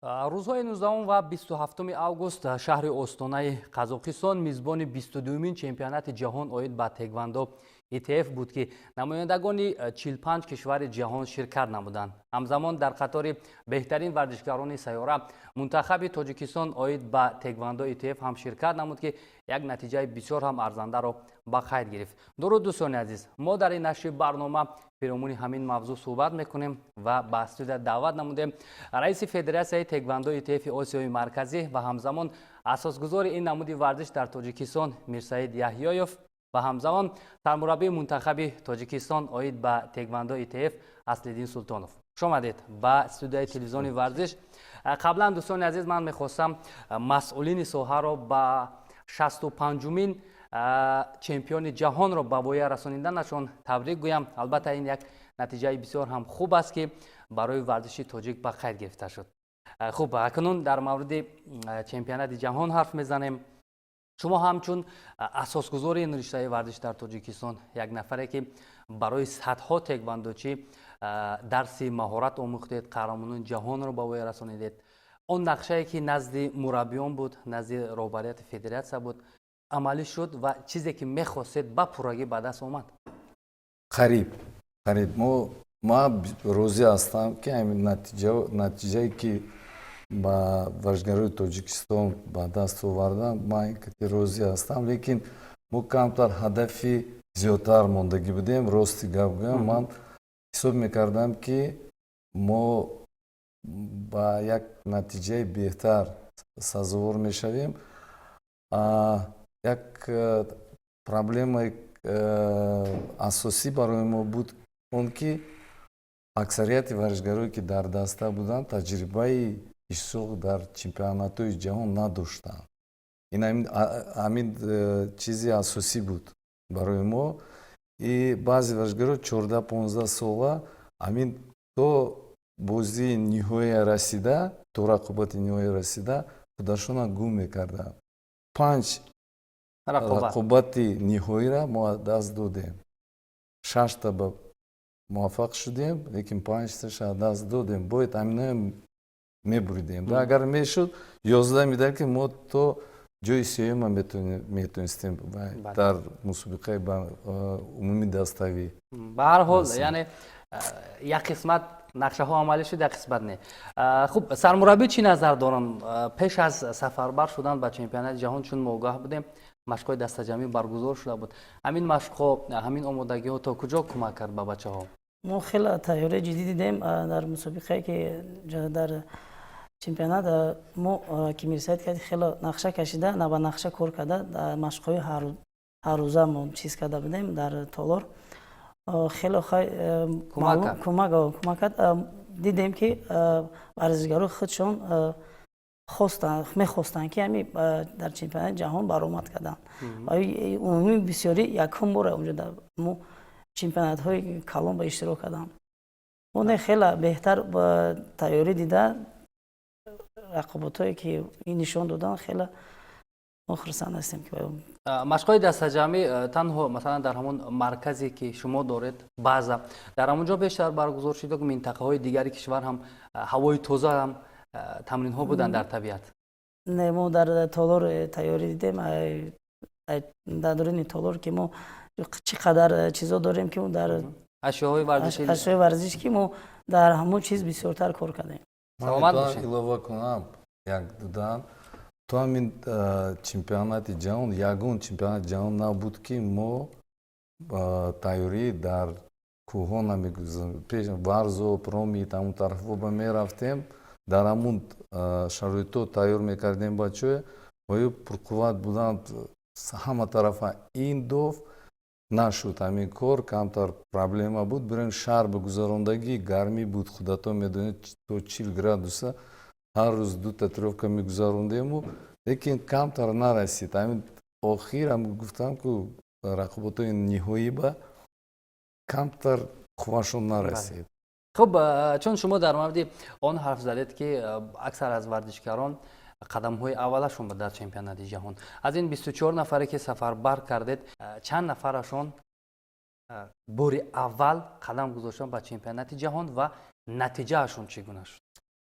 рӯзҳои 19 ва 27 август шаҳри остонаи қазоқистон мизбони 22-мин чемпионати ҷаҳон оид ба теквондо ИТФ буд ки намояндагони 45 кишвари ҷаҳон ширкат намуданд. ҳамзамон дар қатори беҳтарин варзишгарони сайёра мунтахаби тоҷикистон оид ба теквондо ИТФ ҳам ширкат намуд ки як натиҷаи бисёр ҳам арзандаро ба қайд гирифт. Дуруд дӯстони азиз, мо дар ин нашри барнома пиромони ҳамин мавзӯъ суҳбат мекунем ва ба студия даъват намудем раиси федератсияи теквондо ИТФ-и Осиёи марказӣ ва ҳамзамон асосгузори ин намуди варзиш дар Тоҷикистон Мирсаид Яҳьёев ва ҳамзамон сармураббии мунтахаби Тоҷикистон оид ба теквондо ИТФ Аслиддин Султонов. Хуш омадед ба студияи телевизиони варзиш. Қаблан дӯстони азиз, ман мехостам масъулини соҳаро ба 65-мин чемпиони ҷаҳонро ба воя расонинданашон табрик гӯям. Албатта ин як натиҷаи бисёр ҳам хуб аст ки барои варзиши тоҷик ба қайд гирифта шуд. хуб, акнун дар мавриди чемпионати ҷаҳон ҳарф мезанем. шумо ҳамчун асосгузори ин риштаи варзиш дар Тоҷикистон як нафаре ки барои садҳо теквондочӣ дарси маҳорат омӯхтед, қаҳрамонони ҷаҳонро ба воя расонидед. он нақшае ки назди мураббиён буд, назди роҳбарияти федератсия буд, амалӣ шуд ва чизе ки мехостед ба пуррагӣ ба даст омад? Қариб ман розӣ ҳастам ки ҳамин натиҷае ки ба варзишгарои Тоҷикистон ба даст овардан, ман розӣ ҳастам, лекин мо камтар ҳадафи зиёдтар мондагӣ будем. Рости гап гӯям, ман ҳисоб мекардам ки мо ба як натиҷаи беҳтар сазовор мешавем. як проблемаи асосӣ барои мо буд он ки аксарияти варзишгарое ки дар даста буданд таҷрибаи иштирок дар чемпионатҳои ҷаҳон надоштанд. ин ҳамин чизи асосӣ буд барои мо. И баъзе варзишгаро 14-15 сола ҳамин то бозии ниҳоя расида, то рақобати ниҳоя расида худашона гум мекарданд. 5 рақобати ниҳоиро мо даст додем. 6 ба муваффақ шудем, лекин 5 даст додем. Бояд ҳаминаро мебуридем. Агар мешуд 11 медаль ки мо то ҷои сеюма метонистем дар мусобиқаи умуми даставӣ. Ба ҳар ҳол, яъне як қисмат нақшаҳо амалӣ шуд, як қисмат не. хуб, сармураббӣ чӣ назар доранд? Пеш аз сафарбар шудан ба чемпионати ҷаҳон, чун мо огаҳ будем, машқҳои дастаҷамӣ баргузор шуда буд. ҳамин машқҳо, ҳамин омодагиҳо то куҷо кӯмак кард ба бачаҳо? мо хеле тайёрии ҷиддӣ дидем дар мусобиқае ки дар чемпионат. мо ки Мирсаид кард хеле нақша кашида, ба нақша кор карда, машқҳои ҳаррӯза мо чиз карда будем дар толор. хеле кӯмак кард. дидем ки варзишгарои худшон мехостанд ки ҳами дар чемпионати ҷаҳон баромад карданд. умуми бисёрӣ якум бора унҷо дар чемпионатҳои калон ба иштирок карданд. оне хеле беҳтар тайёрӣ дида рақоботҳое ки нишон доданд, хеле мо хурсанд ҳастем ки машқҳои дастаҷамӣ танҳо масалан дар ҳамон марказе ки шумо доред, база, дар ҳамонҷо бештар баргузор шуда ки минтақаҳои дигари кишвар ҳам ҳавои тоза ҳам тамринҳо буданд дар табиат? Не, мо дар толор тайёрӣ дидем. дар дурини толор ки мо чӣ қадар чизо дорем ки дар ашёҳои варзиш ки мо дар ҳамон чиз бисёртар кор кардем. Ман илова кунам як дудан. То ҳамин чемпионати ҷаҳон ягон чемпионати ҷаҳон набуд ки мо тайёрӣ дар кӯҳҳо намегузаронем. Варзоб, Ромит, ҳамон тарафҳо ба мерафтем, дар ҳамон шароитҳо тайёр мекардем бачаҳо. оё пурқувват буданд ҳама тарафа. ин дов нашуд ҳамин кор, камтар проблема буд. бирем шаҳр бигузарондагӣ гармӣ буд, худато медонед то 40 градуса ҳар рӯз 2 татировка мегузарондему, лекин камтар нарасид. ҳамин охир ҳам гуфтам ку рақоботҳои ниҳоӣ ба камтар қуввашон нарасид. хуб, чун шумо дар мавриди он ҳарф задед ки аксар аз варзишгарон қадамҳои аввалашон ба дар чемпионати ҷаҳон, аз ин 24 нафаре ки сафарбар кардед, чанд нафарашон бори аввал қадам гузоштанд ба чемпионати ҷаҳон ва натиҷаашон чӣ гуна шуд?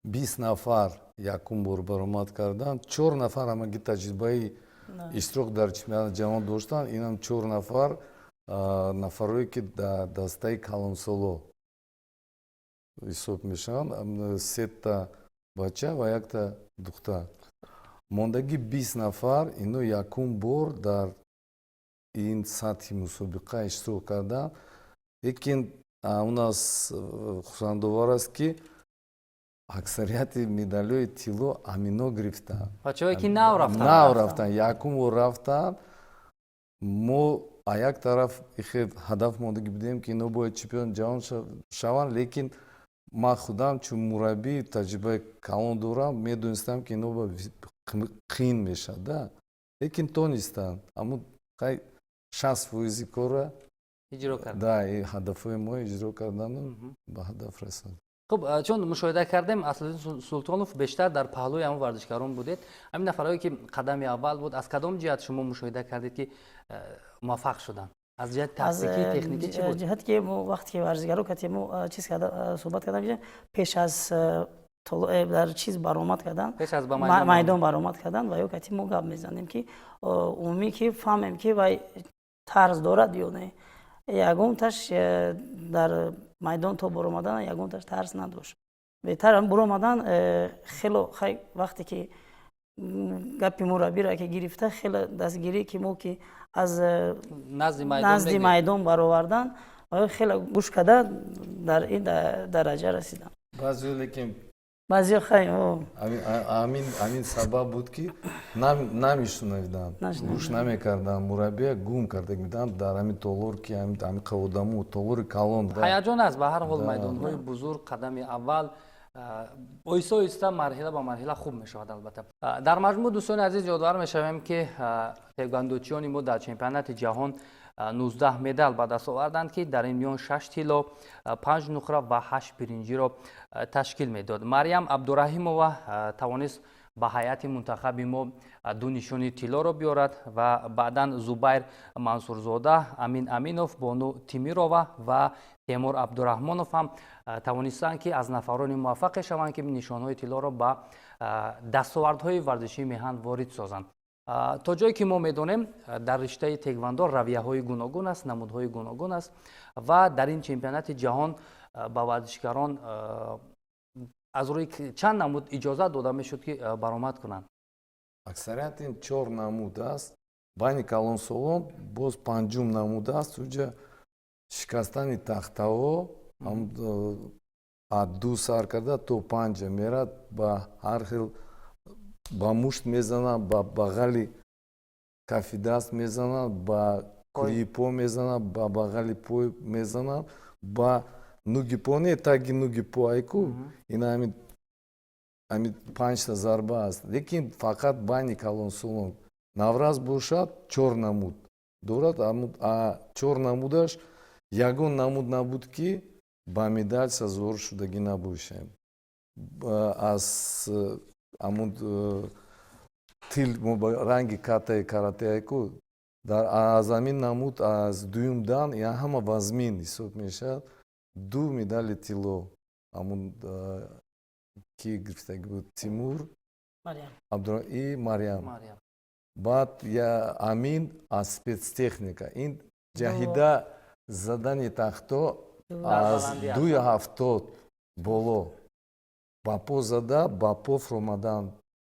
20 нафар якум бор баромад кардан, 4 нафар ҳамаги таҷрибаи иштирок дар чемпионати ҷаҳон доштанд. Инам 4 нафар нафарое ки дар дастаи калонсоло ҳисоб мешаванд, 3 та бача ва 1 та духтар. Мондаги 20 нафар ино якум бор дар ин сатҳи мусобиқа иштирок карданд. Лекин у нас хусандовар аст ки аксарияти медалҳои тилло амино гирифтанд. бачаҳое ки нав рафтанд, якум бор рафтанд. мо як тараф ҳадаф мондаги будем ки ино бояд чемпиони ҷаҳон шаванд, лекин ман худам чун мураббӣ таҷрибаи калон дорам, медонистам ки ино қиин мешавад, лекин тонистанд. Аммо 60% корра иҷро кард. ҳадафҳои мо иҷро кардан ба ҳадаф расанд. хуб, чун мушоҳида кардем, Асаддин Султонов бештар дар паҳлӯи ҳамон варзишгарон будед. Ҳамин нафарҳое ки қадами аввал буд, аз кадом ҷиҳат шумо мушоҳида кардед ки муваффақ шуданд? Аз ҷиҳати тактикӣ, техникӣ чӣ буд? ҷиҳати ки мо вақте ки варзишгаро кардем, мо чиз суҳбат кардам, пеш аз дар чиз баромад кардан, пеш аз ба майдон баромад кардан ва ё кати мо гап мезанем ки умумӣ ки фаҳмем ки вай тарз дорад ё не. Ягонташ дар майдон то баромадан ягонташ тарз надошт. Беҳтар баромадан хело вақте ки гапи мураббиро ки гирифта, хело дастгирӣ ки мо ки аз назди майдон баровардан хело гӯш карда дар ин дараҷа расидам. Баъзеҳо лекин баъзеҳо ҳамин сабаб буд ки намешунавиданд, гӯш намекарданд, мураббия гум карда миданд дар ҳамин толор ки ҳамин қаводаму толори калон. ҳаяҷон аст ба ҳар ҳол майдонҳои бузург қадами аввал оҳиста оҳиста марҳила ба марҳила хуб мешавад. Албатта дар маҷмӯъ дӯстони азиз ёдовар мешавем ки тайквандочиёни мо дар чемпионати ҷаҳон 19 медал ба даст оварданд ки дар ин миён 6 тилло, 5 нуқра ва 8 биринҷиро ташкил медод. Мариям Абдураҳимова тавонист ба ҳайати мунтахаби мо 2 нишони тиллоро биёрад ва баъдан Зубайр Мансурзода, Амин Аминов, Бону Тимирова ва Темур Абдураҳмонов ҳам тавонистанд ки аз нафарони муваффақе шаванд ки нишонҳои тиллоро ба дастовардҳои варзишии меҳан ворид созанд. То ҷое ки мо медонем, дар риштаи теквандо равияҳои гуногун аст, намудҳои гуногун аст ва дар ин чемпионати ҷаҳон ба варзишгарон аз рӯи чанд намуд иҷозат дода мешуд ки баромад кунанд? Аксарияти 4 намуд аст. Байни калонсолон боз 5-ум намуд аст. Уҷа шикастани тахтаҳо аз 2 сар карда то 5 мерад, ба ҳар хел ба мушт мезананд, ба бағали кафи даст мезананд, ба кӯи по мезананд, ба бағали пой мезананд, ба нуги по не таги нуги по айку. Ина ҳамин 5 та зарба аст. Лекин фақат байни калонсолон навраз бошад 4 намуд дорад. 4 намудаш ягон намуд набуд ки ба медаль сазовор шудагӣ набошем. Аз амуд тил ранги катаи каратеайку аз ҳамин намуд аз дуюм дан ҳама вазмин ҳисоб мешавад. 2 медали тилло амун ки гирифтагӣ буд Тимур и Мариям. Баъд Амин аз спецтехника. Ин ҷаҳида задани тахто аз 2.70 боло ба по зада, ба по фромадан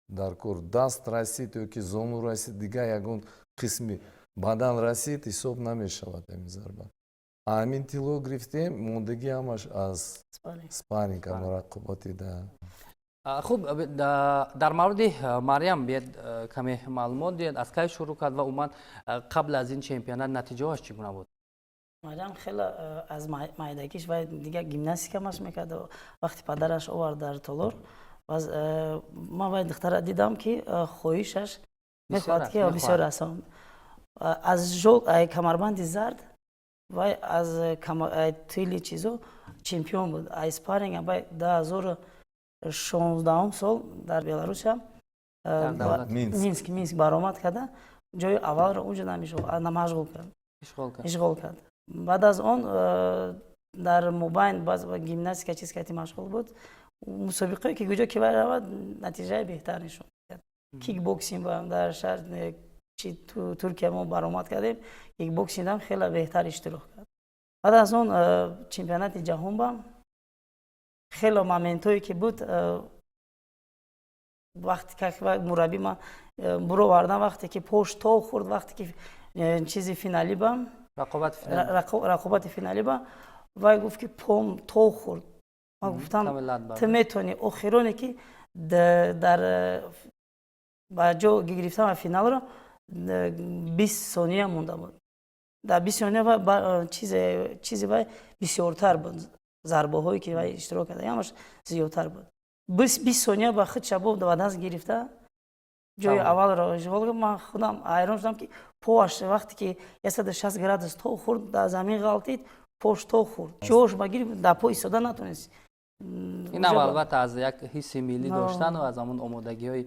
дар кор. Даст расид ёки зону расид, дигар ягон қисми бадан расид, ҳисоб намешавад ҳамин зарба. Ҳамин тилло гирифтем, мондагӣ ҳамаш аз спарринг рақобати. хуб, дар мавриди Мариям биед каме маълумот диҳед, аз кай шурӯъ кард ва умуман қабл аз ин чемпионат натиҷаҳош чӣ гуна буд? Мариям хеле аз майдагиш вай дигар гимнастика машқ мекард. Вақти падараш овард дар толор, ман вай духтара дидам ки хоҳишаш мехоҳад ки бисёр асон. Аз камарбанди зард вай аз тили чизо чемпион буд. Аз спарринг вай 2016 сол дар Беларусия Минск баромад карда, ҷои аввалро унҷа намашғул кард, ишғол кард. Баъд аз он дар мобайн баъз гимнастика чиз карди машғул буд. мусобиқае ки куҷо ки вай равад натиҷаи беҳтар нишон медиҳад. Кикбоксинг ба дар шаҳр чи Туркия мо баромад кардем, кикбоксингам хеле беҳтар иштирок кард. баъд аз он чемпионати ҷаҳон ба хеле моментое ки буд вақте как мураббӣ ман буровардам, вақте ки пош то хӯрд, вақте ки чизи финали ба рақобати финали ба вай гуфт ки пом то хӯрд. ман гуфтам ту метавонӣ охироне ки дар ба ҷо гирифтан финалро 20 сония монда буд. дар 20 сония чизи вай бисёртар буд, зарбаҳое ки вай иштирок карда ҳамаш зиёдтар буд. 20 сония ба худ шабоб ба даст гирифта ҷои аввалро ишғол кард. ман худам ҳайрон шудам ки поаш вақте ки 160 градус то хӯрд, дар замин ғалтид, пош то хӯрд, ҷош ба гирифт, дар по истода натонест. инам албатта аз як ҳисси миллӣ доштану аз ҳамон омодагиҳои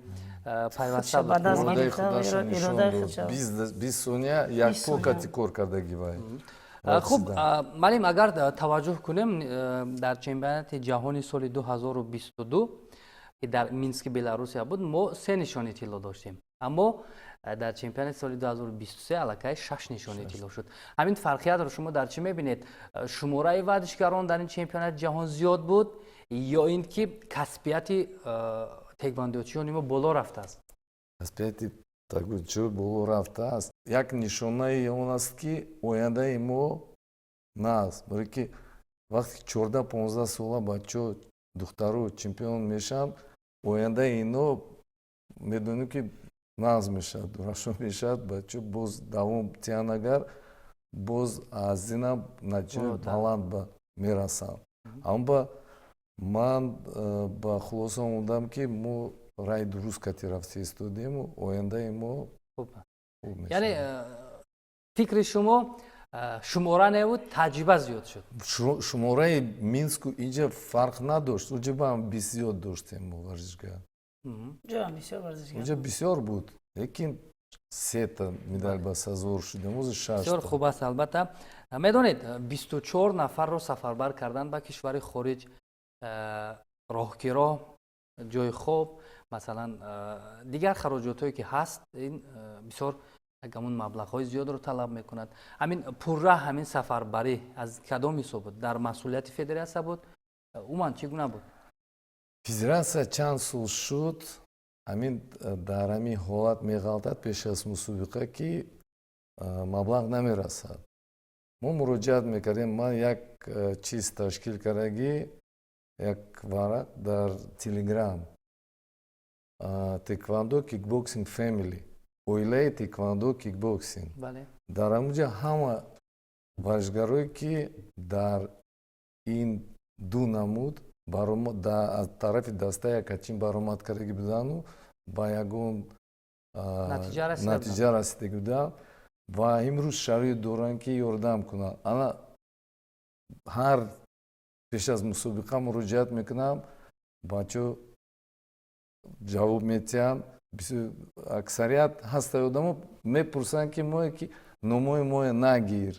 пайваста буд. Омодаи худашро нишон дод. 20 сония як по категор кардагӣ вай. хуб малим, агар таваҷҷӯҳ кунем дар чемпионати ҷаҳони соли 2022 ки дар Мински, Беларусия буд, мо 3 нишони тилло доштем, аммо дар чемпионати соли 2023 аллакай 6 нишони тилло шуд. ҳамин фарқиятро шумо дар чӣ мебинед? Шумораи варзишгарон дар ин чемпионати ҷаҳон зиёд буд ё ин ки касбияти теквондочиёни мо боло рафтааст? Касбияти теквондочиё боло рафтааст. Як нишонаи он аст ки ояндаи мо нааст, барои ки вақте 14-15 сола бачаҳо духтаро чемпион мешаванд, ояндаи ино медонем ки нағз мешавад, равшон мешавад, бачаҳо боз давом тиҳанд, агар боз аз инам натиҷаи баланд ба мерасанд. Аммо ман ба хулоса омадам ки мо раи дуруст кати рафта истодему, ояндаи мо хуб мешавад. Яъне фикри шумо шумора небуд, таҷриба зиёд шуд. Шумораи Минску инҷа фарқ надошт, унҷа баам бисёр доштем мо варзишгар. Унҷа бисёр буд, лекин 3 медаль ба сазор шудем, ози 6. бисёр хуб аст. Албатта медонед 24 нафарро сафарбар кардан ба кишвари хориҷ, роҳгиро, ҷои хоб, масалан дигар хароҷотое ки ҳаст, ин бисёр ҳамон маблағҳои зиёдро талаб мекунад. ҳамин пурра, ҳамин сафарбарӣ аз кадом ҳисоб буд? Дар масъулияти федератсия буд? умуман чӣ гуна буд? Федератсия чанд сол шуд ҳамин дар ҳамин ҳолат меғалтад пеш аз мусобиқа ки маблағ намерасад. мо муроҷиат мекардем, ман як чиз ташкил кардагӣ, як варақ дар Телеграм, Taekwondo Kickboxing Family, оилаи Taekwondo Kickboxing. дар ҳамуҷа ҳама варзишгарое ки дар ин ду намуд аз тарафи дастаи Якачин баромад кардагӣ будану ба ягон натиҷа расидагӣ буданд ва имрӯз шароит доранд ки ёрдам кунанд. ана ҳар пеш аз мусобиқа муроҷиат мекунам, бачаҳо ҷавоб метиҳанд. аксарият ҳастаи одамо мепурсанд ки мое ки номои мое нагир,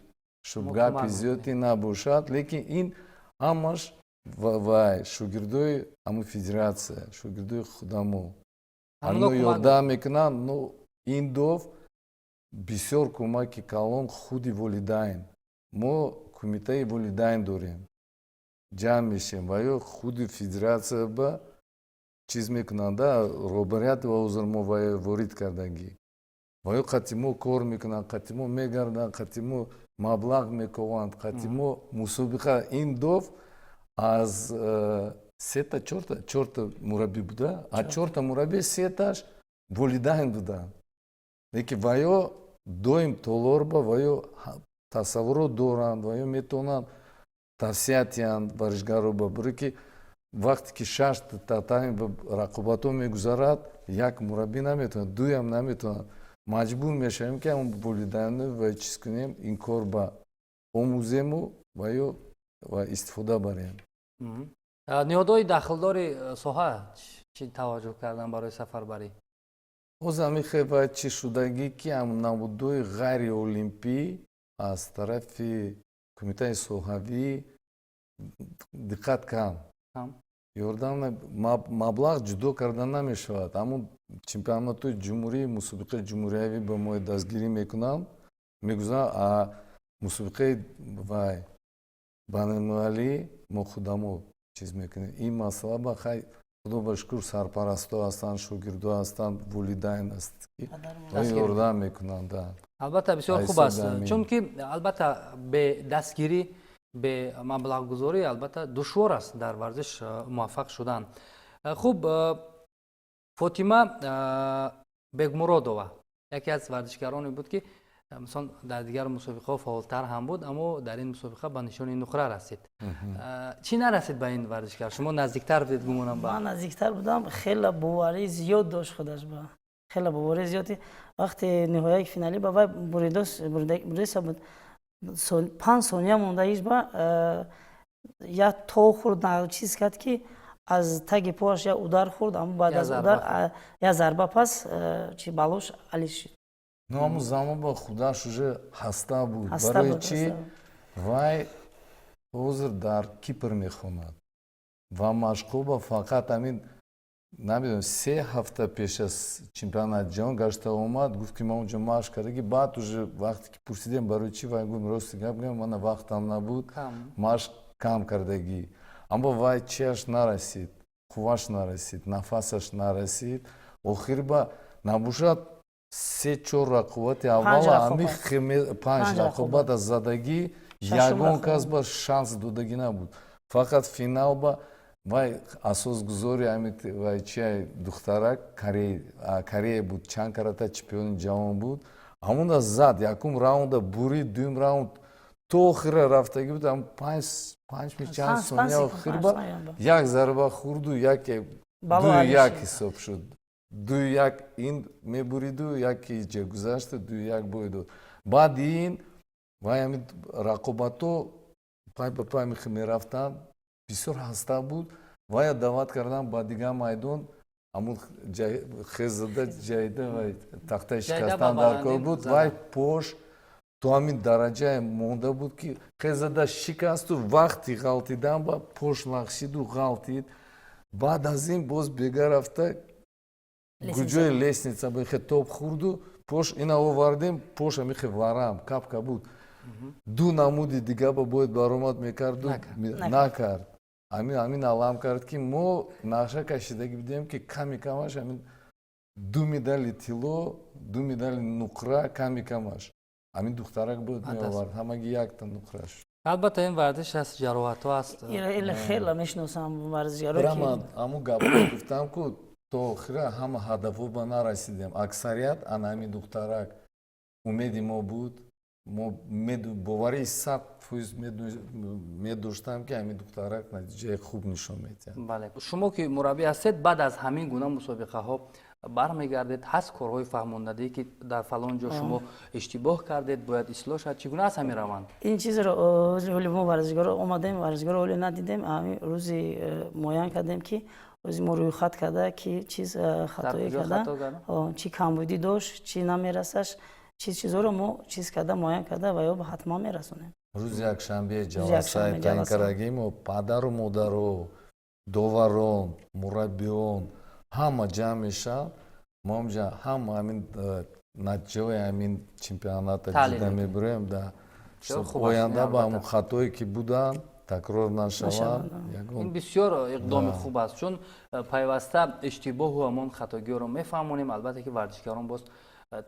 шуб гапи зиёди набошад, лекин ин ҳамаш вай шогирдои ҳамун федератсия, шогирдои худамо ҳамино ёрдам мекунанд. но ин дов бисёр кӯмаки калон худи волидайн. мо кумитаи волидайн дорем, ҷамъ мешем ва ё худи федератсия ба чиз мекунанда роҳбарияти ва озурмо ворид кардагӣ ва ё қатимо кор мекунанд, қатимо мегарданд, қатимо маблағ мекованд, қатимо мусобиқа. ин дов аз 4 мураббӣ буда, аз 4 мураббӣ 3 волидайн буданд. лекин ва ё доим толорба ва ё тасаввурот доранд ва ё метавонанд тавсия диҳанд варзишгарро ба буре ки вақте ки 6 татами рақобатҳо мегузарад, як мураббӣ наметавонад, дуям наметавонад. маҷбур мешавем ки ҳамон волидайнро ва чиз кунем, ин кор ба омӯзему ва ё ва истифода барем. ниҳодҳои дахлдори соҳа чӣ таваҷҷӯҳ кардан барои сафарбарӣ? боз ҳамин хеба чӣ шудагӣ ки намудҳои ғайриолимпӣ аз тарафи кумитаи соҳавӣ диққат кам. ёрдам маблағ ҷудо карда намешавад. Ҳамун чемпионатои ҷумҳурии мусобиқаи ҷумҳуриявӣ ба мо дастгирӣ мекунанд, мегузаранд мусобиқаи вай байналмилалӣ мо худамо чиз мекунем. Ин масъала ба хай худо ба шукр сарпарастҳо ҳастанд, шогирдҳо ҳастанд, волидайн ҳаст ки ёрдам мекунанд. албатта бисёр хуб аст, чунки албатта бе дастгирӣ бе маблағгузорӣ албатта душвор аст дар варзиш муваффақ шудан. Хуб, Фотима Бегмуродова яке аз варзишгароне буд ки мисол дар дигар мусобиқаҳо фаъолтар ҳам буд, аммо дар ин мусобиқа ба нишони нуқра расид. Чӣ нарасид ба ин варзишгар? Шумо наздиктар будед гумонам ба? ман наздиктар будам. Хеле боварии зиёд дошт худаш ба. Хеле боварии зиёди. Вақте ниҳояи финалӣ ба вай буридоса буд, 5 сония монда ҳич ба як то хурд чиз кард ки аз таги поаш як удар хурд, аммо баъд аз удар як зарба пас чи балош алис шуд. Ну ҳамун замон ба худаш уже ҳаста буд. Барои чӣ вай ҳозир дар Кипр мехонад ва машқҳо фақат ҳамин намедонам 3 ҳафта пеш аз чемпионати ҷаҳон гашта омад, гуфт ки ман онҷо машқ кардагӣ. Баъд уже вақте ки пурсидем барои чӣ, вай гуфт рости гап гӯям, мана вақтам набуд, машқ кам кардагӣ. Аммо вай чиаш нарасид, қувваш нарасид, нафасаш нарасид. Охир ба набошад 3-4 рақобати аввала ҳамин 5 рақобат аз задагӣ ягон кас ба шанс додагӣ набуд. Фақат финал ба вай асосгузори вай чиай духтарак Корея буд, чанд карата чемпиони ҷаҳон буд. Ҳамунда зад, якум раунда бурид, дуюм раунд то охира рафтагӣ буд. 5 чанд сония охир ба як зарба хурду 2-1 ҳисоб шуд. 2-1 ин мебуриду, яке ҷа гузашта, 2-1 бой дод. Баъди ин вай ҳамин рақобатҳо пай ба пай мерафтанд, бисёр ҳаста буд. Вай даъват кардан ба дигар майдон, ҳамун хеззада ҷайда вай тахтаи шикастан дар кор буд. Вай пош то ҳамин дараҷае монда буд ки хеззада шикасту вақти ғалтидан ба пош лағшиду ғалтид. Баъд аз ин боз бега рафта гуҷои лестница бехе тоб хурду, пош ина овардем, пош ҳамихе варам капка буд. Ду намуди дига ба бояд баромад мекарду, накард. Ҳамин алам кард ки мо нақша кашидагӣ будем ки ками камаш ҳамин 2 медали тилло, 2 медали нуқра ками камаш. Ҳамин духтарак бояд меовард, ҳамагӣ якта нуқра шуд. албатта ин варзиш аз ҷароҳатҳо аст. Хеле мешиносам варзишгаро ки ҳамун гапҳо гуфтам ку то охира ҳама ҳадафҳо ба нарасидем. Аксарият ана ҳамин духтарак умеди мо буд. Мо боварии 100% медоштам ки ҳамин духтарак натиҷаи хуб нишон медиҳад. бале, шумо ки мураббӣ ҳастед, баъд аз ҳамин гуна мусобиқаҳо бармегардед, ҳаст корҳои фаҳмондадӣ ки дар фалон ҷо шумо иштибоҳ кардед, бояд ислоҳ шавад, чӣ гуна аст ҳамин раванд? ин чизро ҳоли мо варзишгаро омадем, варзишгаро ҳоли надидем, ҳамин рӯзи муайян кардем ки рӯзи мо рӯйхат карда ки чиз хатое карда, чӣ камбудӣ дошт, чӣ намерасаш, чизҳоро мо чиз карда муайян карда ва ё ҳатман мерасонем. Рӯзи якшанбеи ҷаласаи таъин кардаги мо падару модаро, доварон, мураббиён ҳама ҷамъ мешаванд. Мо ҳамҷа ҳама ҳамин натиҷаҳои ҳамин чемпионата ҷида мебурем. Оянда ба ҳамун хатое ки буданд такрор нашаванд. ин бисёр иқдоми хуб аст, чун пайваста иштибоҳу ҳамон хатогиҳоро мефаҳмонем. албатта ки варзишгарон боз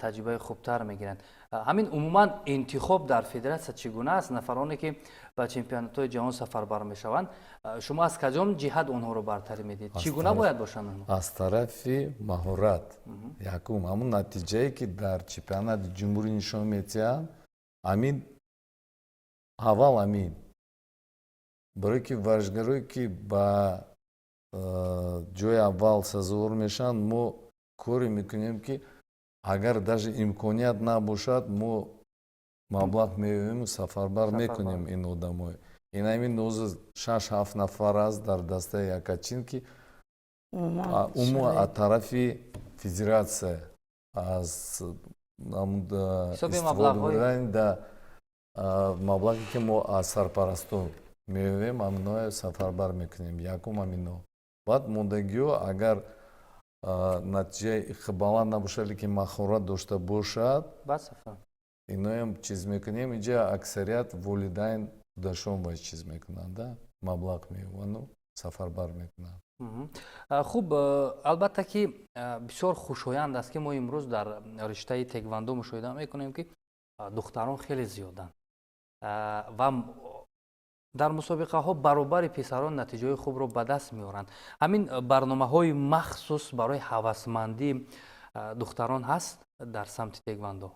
таҷрибаи хубтар мегиранд. ҳамин умуман интихоб дар федератсия чӣ гуна аст? Нафароне ки ба чемпионатҳои ҷаҳон сафарбар мешаванд, шумо аз каҷон ҷиҳат онҳоро бартарӣ медиҳед? Чӣ гуна бояд бошанд? Аз тарафи маҳорат. Якум ҳамун натиҷае ки дар чемпионати ҷумҳурӣ нишон медиҳанд, ҳамин аввал ҳамин барое ки варзишгарое ки ба ҷои аввал сазовор мешаванд, мо коре мекунем ки агар даже имконият набошад, мо маблағ меоявему сафарбар мекунем ин одамҳо. Ин ҳамин ҳозир 6-7 нафар аст дар дастаи Якачин ки умуман аз тарафи федератсия аз маблағе ки мо аз сарпарастон меоявем, ҳаминоҳо сафарбар мекунем. Якум ҳамино. баъд мондагиҳо агар натиҷаи баланд набошад лекин маҳорат дошта бошад иноям чиз мекунем. инҷа аксарият волидайн кӯдашон ба чиз мекунанда, маблағ меёбанду сафарбар мекунанд. хуб, албатта ки бисёр хушоянд аст ки мо имрӯз дар риштаи теквандо мушоҳида мекунем ки духтарон хеле зиёданд ва дар мусобиқаҳо баробари писарон натиҷаҳои хубро ба даст меоранд. ҳамин барномаҳои махсус барои ҳавасмандии духтарон ҳаст дар самти теквандо?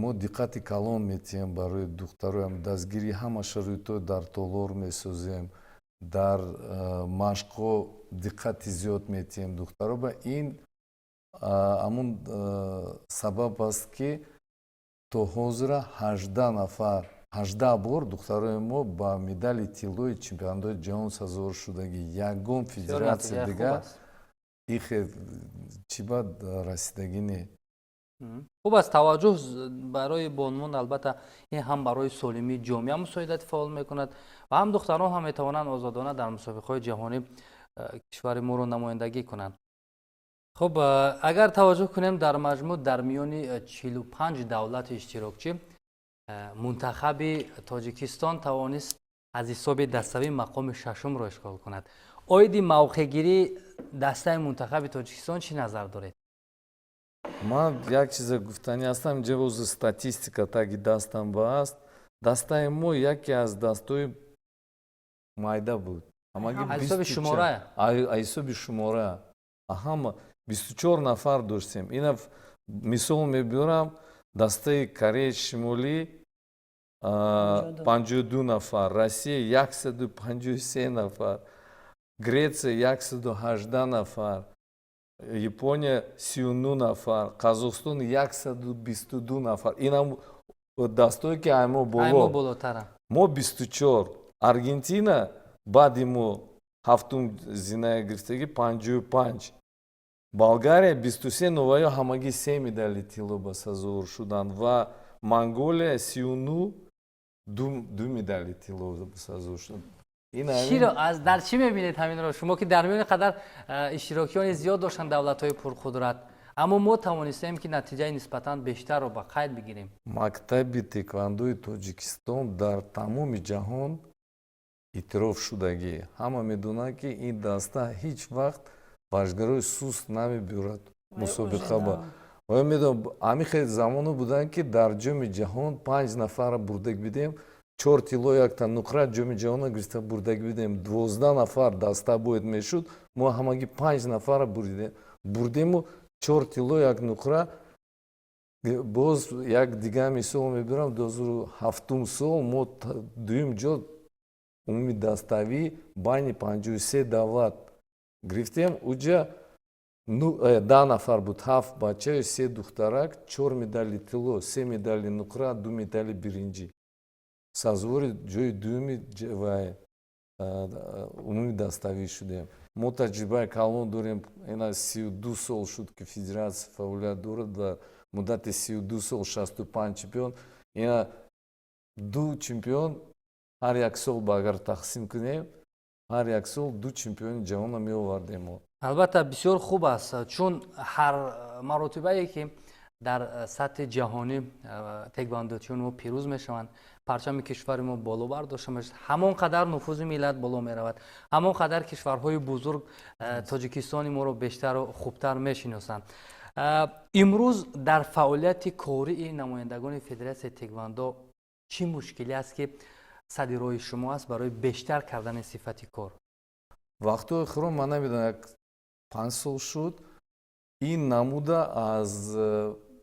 мо диққати калон метиҳем барои духтароям, дастгирии ҳама шароитҳо дар толор месозем, дар машқҳо диққати зиёд метиҳем духтаро. ба ин ҳамун сабаб аст ки то ҳозира 18 бор духтарои мо ба медали тиллои чемпионати ҷаҳон сазовор шудагӣ. Ягон федератсия дигар чӣ бад расидагӣ не. хуб аст, таваҷҷӯҳ барои бонмон албатта ин ҳам барои солимии ҷомеа мусоидат фаъол мекунад ва ҳам духтарон ҳам метавонанд озодона дар мусобиқаҳои ҷаҳонӣ кишвари моро намояндагӣ кунанд. хуб, агар таваҷҷӯҳ кунем дар маҷмӯъ дар миёни 45 давлати иштирокчӣ мунтахаби тоҷикистон тавонист аз ҳисоби дастави мақоми шашумро ишғол кунад. оиди мавқеъгирии дастаи мунтахаби тоҷикистон чӣ назар доред? ман як чиза гуфтанӣ ҳастам. инҷа ҳозир статистика таги дастам ба аст. дастаи мо яке аз дастҳои майда буд. ҳисоби шумора ҳисоби шумора ҳама 24 нафар доштем. ина мисол мебиёрам, дастаи Кореяи Шимолӣ 52 нафар, Россия 153 нафар, Греция 118 нафар, Япония 39 нафар, Қазоқстон 122 нафар. инам дастое ки аймо болотара. мо 24. Аргентина баъди мо ҳафтум зиная гирифтагӣ 55. Болгария 23 новаё ҳамагӣ 3 медали тилло ба сазовор шуданд ва Монголия 39 2 медали тилло ба сазовор шуданд. дар чӣ мебинед ҳаминро? шумо ки дар миёни қадар иштирокиёни зиёд доштанд давлатҳои пурқудрат, аммо мо тавонистем ки натиҷаи нисбатан бештарро ба қайд бигирем. мактаби теквандои Тоҷикистон дар тамоми ҷаҳон эътироф шудагӣ. ҳама медонанд ки ин даста ҳеҷ вақт варзишгарои суст намебиёрад мусобиқа ба. ҳамин хеле замоно буданд ки дар ҷоми ҷаҳон 5 нафара бурдагӣ бидем, 4 тилло якта нуқра ҷоми ҷаҳона гирифта бурдагӣ бидем, 12 нафар даста бояд мешуд, мо ҳамагӣ 5 нафара бурдему 4 тилло як нуқра. боз як дигар мисол мебирам, 2007 сол мо дуюм ҷо умуми даставӣ байни 53 давлат гирифтем. уҷа 10 нафар буд, 7 бачаи 3 духтарак, 4 медали тилло, 3 медали нуқра, 2 медали биринҷӣ. сазовори ҷои дуюми ва умуми даставӣ шудем. мо таҷрибаи калон дорем. ина 32 сол шуд ки федератсия фаъолият дорад ва муддати 32 сол 65 чемпион. ина 2 чемпион ҳар як сол ба агар тақсим кунем, ҳар як сол 2 чемпиони ҷаҳона меовардем. албатта бисёр хуб аст, чун ҳар маротибае ки дар сатҳи ҷаҳонӣ теквандочиёни мо пирӯз мешаванд, парчами кишвари мо боловар дошта мешавад, ҳамон қадар нуфузи миллат боло меравад, ҳамон қадар кишварҳои бузург тоҷикистони моро бештару хубтар мешиносанд. имрӯз дар фаъолияти кории намояндагони федератсияи теквандо чӣ мушкиле аст ки садди роҳи шумо аст барои бештар кардани сифати кор? вақтҳои хуром ман намедонам, 5 сол шуд ин намуда аз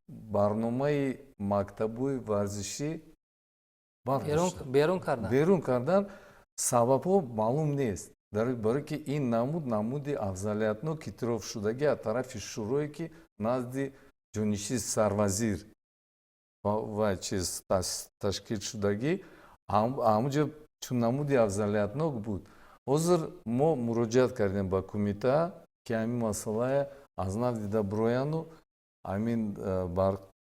барномаи мактабҳои варзишӣ берун кардан. сабабҳо маълум нест, барое ки ин намуди афзалиятнок эътироф шудагӣ аз тарафи шӯрое ки назди ҷонишин сарвазир ва чиз ташкил шудагӣ ҳамуҷа чун намуди афзалиятнок буд. ҳозир мо муроҷиат кардем ба кумита ки ҳамин масъалаи аз нав дида брояну ҳамин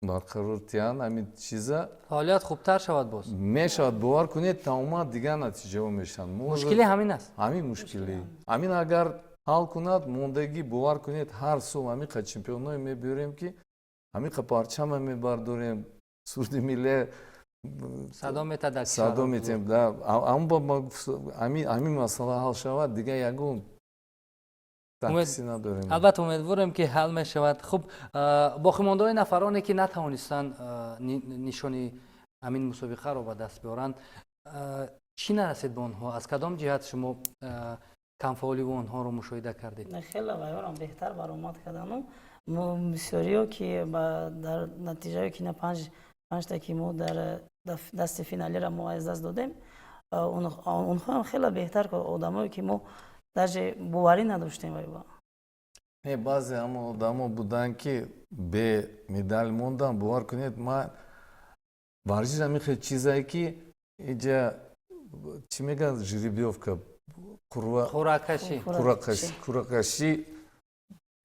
барқарор тиҳанд, ҳамин чиза фаъолият хубтар шавад. боз мешавад. бовар кунед тамоман дигар натиҷаҳо мешаванд. мушкили ҳамин аст. ҳамин мушкилӣ ҳамин агар ҳал кунад, мондагӣ бовар кунед, ҳар сол ҳамиқа чемпионое мебиёрем, ки ҳамиқа парчама мебардорем, сурди милле садо метадад садо метем. Ҳамин масъала ҳал шавад, дигар ягон такси надорем. албатта умедворем ки ҳал мешавад. хуб, боқимондаҳои нафароне ки натавонистанд нишони ҳамин мусобиқаро ба даст биёранд, чӣ нарасид ба онҳо? Аз кадом ҷиҳат шумо камфаъоливу онҳоро мушоҳида кардед? хеле вайворам беҳтар баромад кардану бисёриё ки дар натиҷаё ки на панҷта ки мо дар дасти финалира мо аз даст додем, онҳо ҳам хеле беҳтар одамое ки мо даже боварӣ надоштем. Баъзе ҳамон одамо буданд ки бе медал мондан. Бовар кунед, ман варзиш ҳамихел чизае ки иҷа чӣ мегӯянд, жеребьёвка, қуръакашӣ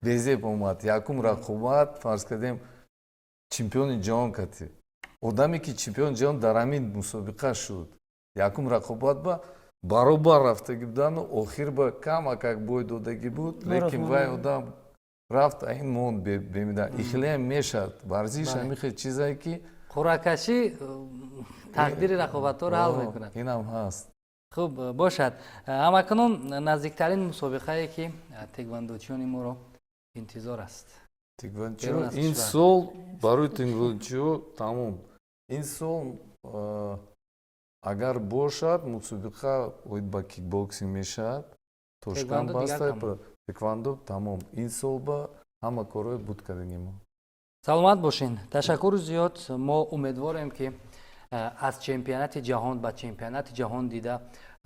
безеб омад. Якум рақобат, фарз кардем чемпиони ҷаҳон кардӣ. Одаме ки чемпиони ҷаҳон дар ҳамин мусобиқа шуд. Якум рақобат ба баробар рафтагӣ будану охир ба камакак бой додагӣ буд, лекин вай одам рафт ин монд бемедал. Ихлеам мешавад. Варзиш ҳамихел чизае ки қуръакашӣ тақдири рақобатҳоро ҳал мекунад. Инам ҳаст. хуб бошад. ҳамакунун наздиктарин мусобиқае ки теквандочиёни моро интизор аст. Ин сол барои теквандочиё тамом. Ин сол агар бошад мусобиқа оид ба кикбоксинг мешавад. Тошканд баста теквандо тамом. Ин сол ба ҳама корҳои буд кардагӣ мо. саломат бошин. Ташаккури зиёд. мо умедворем ки аз чемпионати ҷаҳон ба чемпионати ҷаҳон дида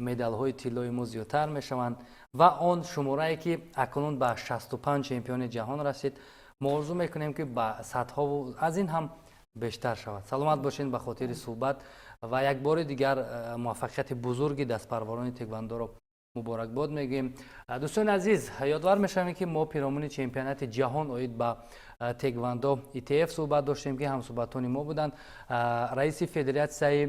медалҳои тиллои мо зиёдтар мешаванд ва он шуморае ки акнун ба 65 чемпиони ҷаҳон расид, мо орзу мекунем ки ба садҳову аз ин ҳам бештар шавад. саломат бошин ба хотири суҳбат ва якбори дигар муваффақияти бузурги дастпарварони теквандоро муборакбод мегӯем. дӯстони азиз, ёдовар мешавем ки мо пиромони чемпионати ҷаҳон оид ба теквандо ITF суҳбат доштем ки ҳамсуҳбатони мо буданд. раиси федератсияи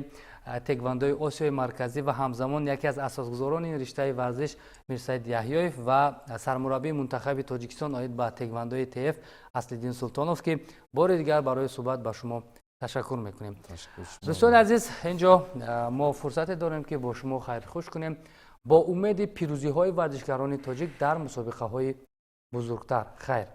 теквандои осиёи марказӣ ва ҳамзамон яке аз асосгузорони ин риштаи варзиш Мирсаид Яҳьёев ва сармураббии мунтахаби Тоҷикистон оид ба теквандои ITF Аслиддин Султонов ки бори дигар барои суҳбат ба шумо ташаккур мекунем. дӯстони азиз, инҷо мо фурсате дорем ки бо шумо хайрхуш кунем бо умеди пирӯзиҳои варзишгарони тоҷик дар мусобиқаҳои бузургтар. хайр.